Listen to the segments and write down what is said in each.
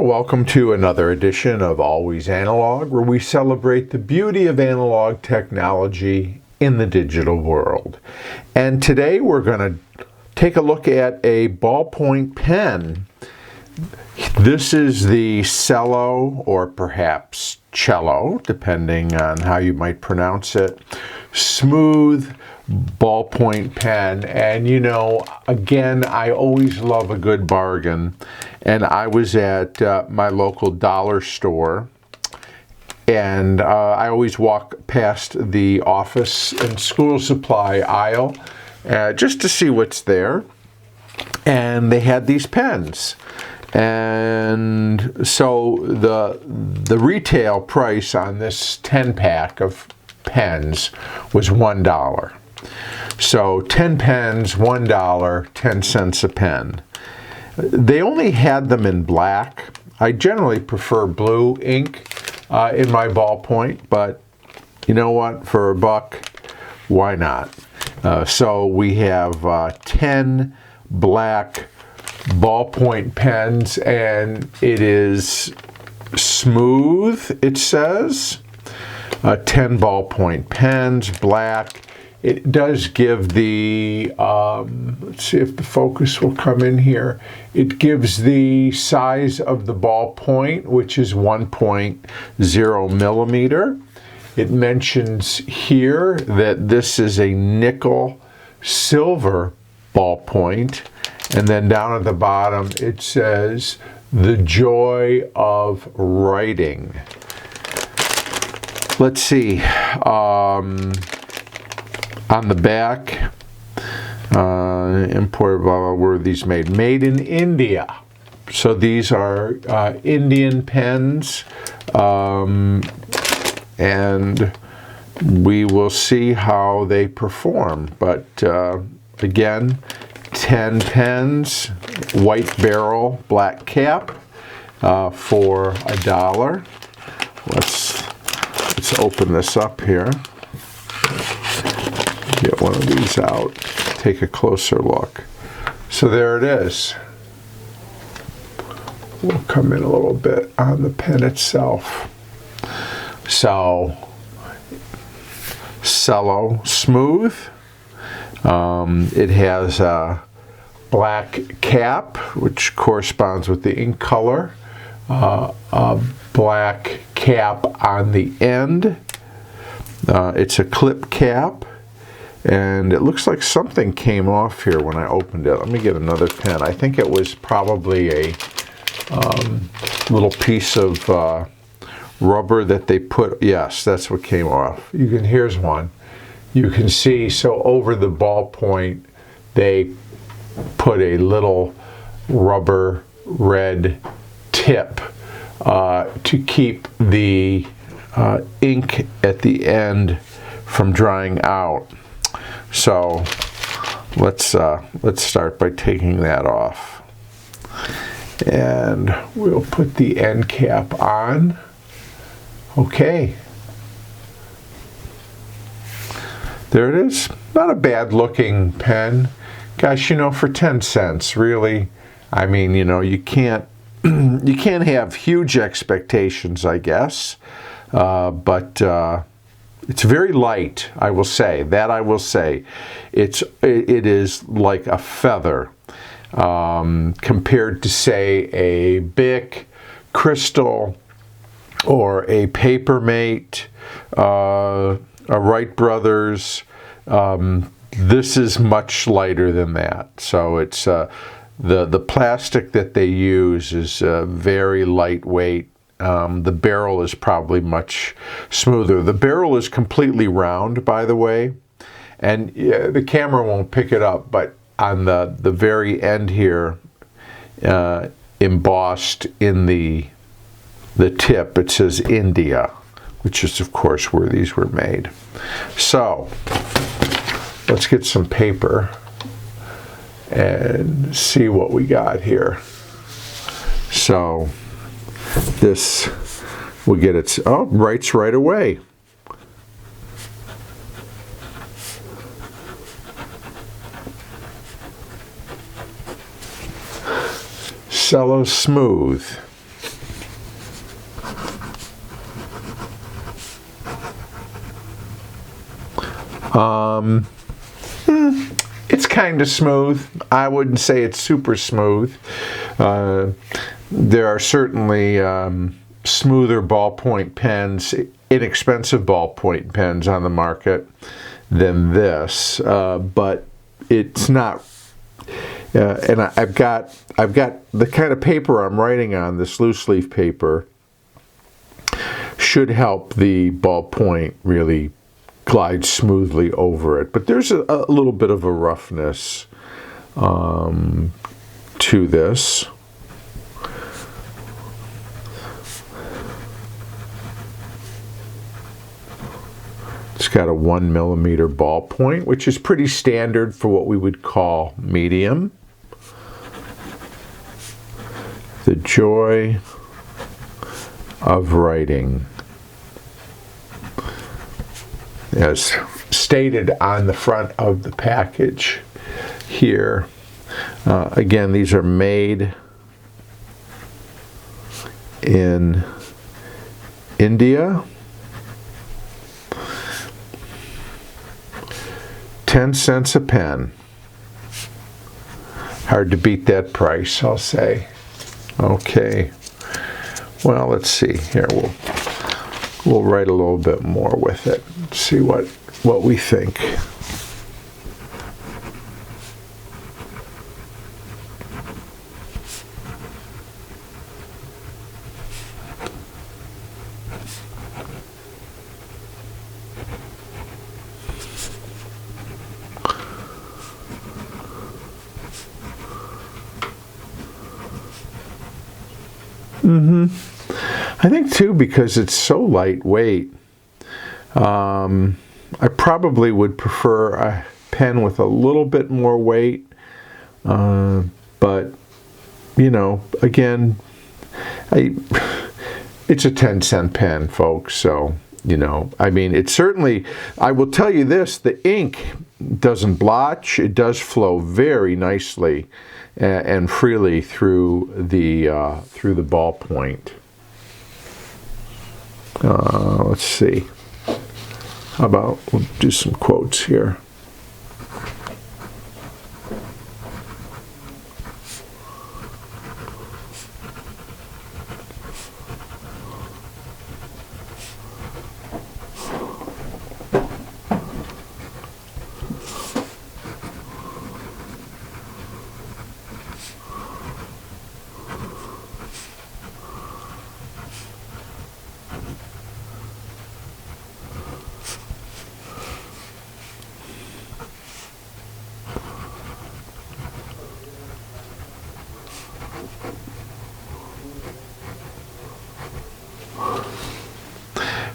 Welcome to another edition of Always Analog, where we celebrate the beauty of analog technology in the digital world. And today we're going to take a look at a ballpoint pen. This is the Cello, or perhaps Cello, depending on how you might pronounce it, Smooth ballpoint pen. And you know, again, I always love a good bargain. And I was at my local dollar store, and I always walk past the office and school supply aisle just to see what's there. And they had these pens. And so the retail price on this 10-pack of pens was $1. So 10 pens, $1, 10 cents a pen. They only had them in black. I generally prefer blue ink in my ballpoint, but you know what? For $1, why not? So we have 10 black ballpoint pens, and it is smooth, it says. 10 ballpoint pens, black. It does give the, let's see if the focus will come in here. It gives the size of the ballpoint, which is 1.0 millimeter. It mentions here that this is a nickel silver ballpoint. And then down at the bottom, it says, "The joy of writing." Let's see. On the back, imported, blah, blah, were these made? Made in India. So these are Indian pens, and we will see how they perform. But again, 10 pens, white barrel, black cap, for $1. Let's open this up here. Get one of these out, take a closer look. So there it is. We'll come in a little bit on the pen itself. So, Cello Smooth. It has a black cap, which corresponds with the ink color. A black cap on the end. It's a clip cap. And it looks like something came off here when I opened it. Let me get another pen. I think it was probably a little piece of rubber that they put. Yes, that's what came off. Here's one. You can see, so over the ballpoint, they put a little rubber red tip to keep the ink at the end from drying out. So let's start by taking that off, and we'll put the end cap on. Okay, there it is. Not a bad looking pen. Gosh, you know, for 10 cents, really. I mean, you know, you can't have huge expectations, I guess, but it's very light, I will say. That I will say. It is like a feather compared to, say, a Bic, Crystal, or a Papermate, a Wright Brothers. This is much lighter than that. So it's the plastic that they use is very lightweight. The barrel is probably much smoother. The barrel is completely round, by the way, and the camera won't pick it up, but on the very end here, embossed in the tip, it says India, which is, of course, where these were made. So let's get some paper and see what we got here. So this will get its, writes right away. Cello Smooth. It's kind of smooth. I wouldn't say it's super smooth. There are certainly smoother ballpoint pens, inexpensive ballpoint pens on the market than this, but it's not. And I've got the kind of paper I'm writing on, this loose leaf paper, should help the ballpoint really glide smoothly over it. But there's a little bit of a roughness to this. It's got a 1mm ballpoint, which is pretty standard for what we would call medium. The joy of writing, as stated on the front of the package here. Again, these are made in India. 10 cents a pen. Hard to beat that price, I'll say. Okay. Well, let's see. Here, we'll write a little bit more with it. See what we think. I think too, because it's so lightweight, I probably would prefer a pen with a little bit more weight, but you know, again, it's a 10-cent pen, folks, so you know, I mean, it's certainly, I will tell you this, the ink doesn't blotch. It does flow very nicely and freely through the ballpoint. Let's see. How about we'll do some quotes here.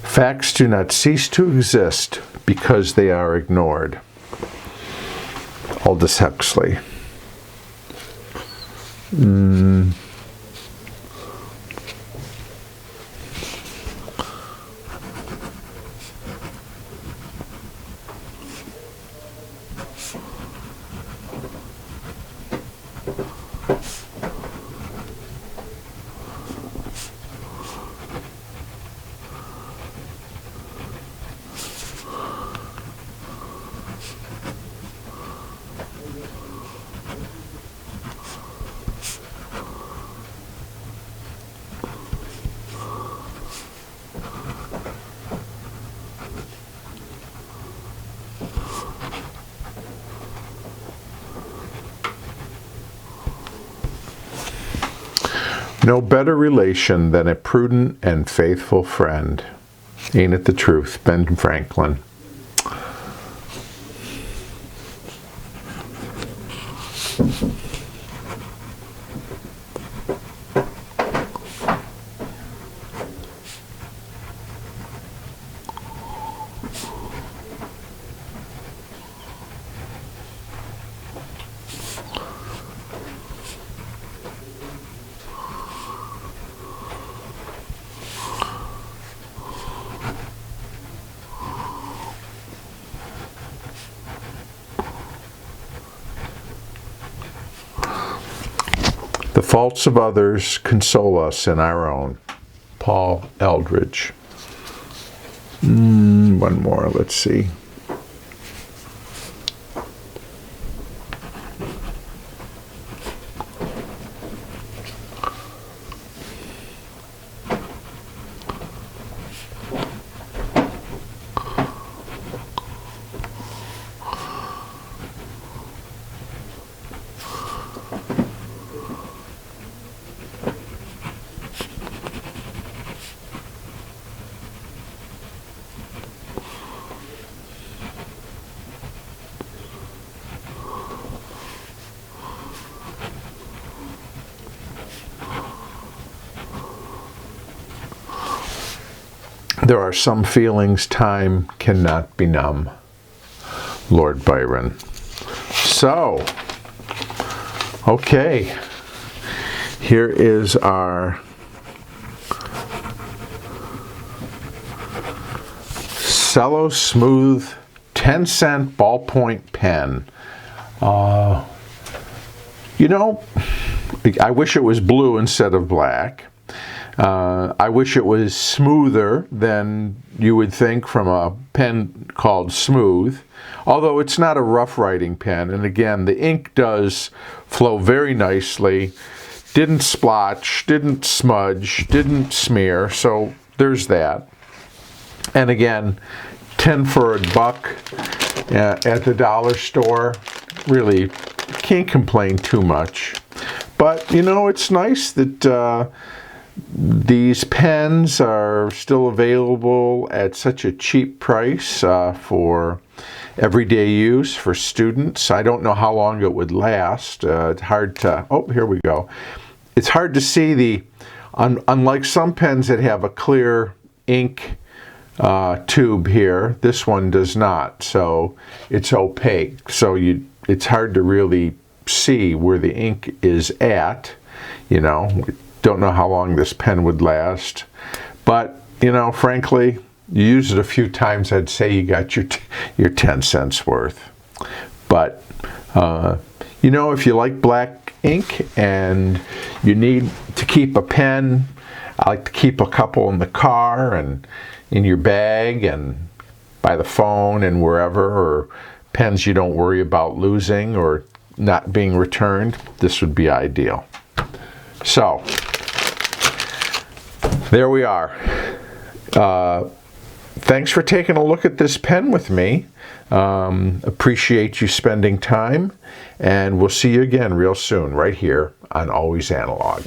Facts do not cease to exist because they are ignored. Aldous Huxley. No better relation than a prudent and faithful friend. Ain't it the truth? Ben Franklin. The faults of others console us in our own. Paul Eldridge. One more, let's see. There are some feelings time cannot benumb. Lord Byron. So, okay, here is our Cello Smooth 10-cent ballpoint pen. You know, I wish it was blue instead of black. I wish it was smoother than you would think from a pen called Smooth, although it's not a rough writing pen. And again, the ink does flow very nicely, didn't splotch, didn't smudge, didn't smear, so there's that. And again, 10 for $1 at the dollar store. Really can't complain too much. But you know, it's nice that these pens are still available at such a cheap price for everyday use for students. I don't know how long it would last. It's hard to, oh, here we go. It's hard to see the, unlike some pens that have a clear ink tube here, this one does not, so it's opaque. So it's hard to really see where the ink is at, you know. Don't know how long this pen would last, but you know, frankly, you use it a few times, I'd say you got your 10 cents worth. But you know, if you like black ink and you need to keep a pen, I like to keep a couple in the car and in your bag and by the phone and wherever, or pens you don't worry about losing or not being returned, this would be ideal. So there we are. Thanks for taking a look at this pen with me. Appreciate you spending time, and we'll see you again real soon right here on Always Analog.